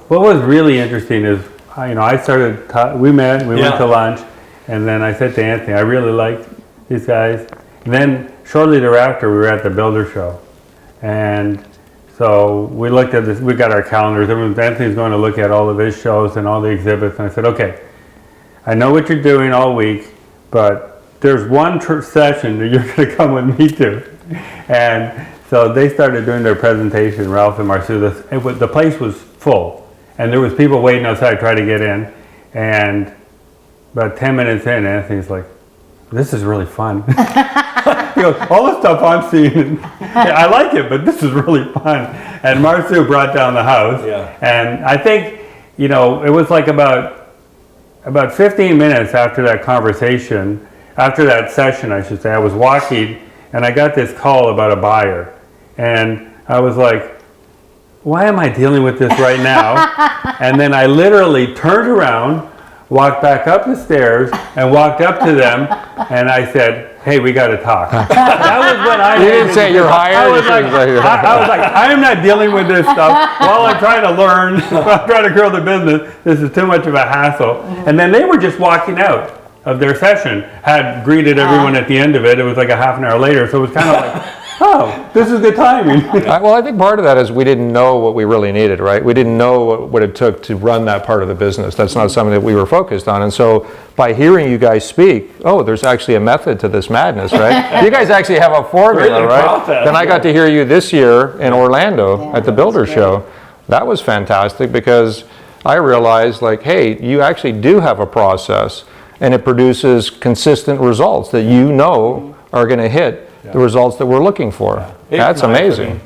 what was really interesting is, I started, we met, we went to lunch, and then I said to Anthony, I really like these guys. And then shortly thereafter, we were at the Builder Show. And so we looked at this, we got our calendars, Anthony's going to look at all of his shows and all the exhibits, and I said, okay, I know what you're doing all week, but there's one session that you're going to come with me to. And so they started doing their presentation, Ralph and Marceau. The place was full, and there was people waiting outside trying to get in. And about 10 minutes in, Anthony's like, this is really fun. He goes, all the stuff I'm seeing, I like it, but this is really fun. And Marceau brought down the house. Yeah. And I think, it was like about 15 minutes after that conversation, after that session, I should say, I was walking and I got this call about a buyer. And I was like, why am I dealing with this right now? And then I literally turned around, walked back up the stairs and walked up to them and I said, hey, we got to talk. That was when I... You didn't say you're hired? I was like, I am not dealing with this stuff while I'm trying to learn, while I'm trying to grow the business. This is too much of a hassle. And then they were just walking out of their session, had greeted everyone at the end of it. It was like a half an hour later, so it was kind of like, oh, this is good timing. Well, I think part of that is we didn't know what we really needed, right? We didn't know what it took to run that part of the business. That's not something that we were focused on. And so by hearing you guys speak, oh, there's actually a method to this madness, right? You guys actually have a formula, right? Then I got to hear you this year in Orlando at the Builder Show. That was fantastic because I realized, like, hey, you actually do have a process and it produces consistent results that are going to hit the results that we're looking for. That's amazing.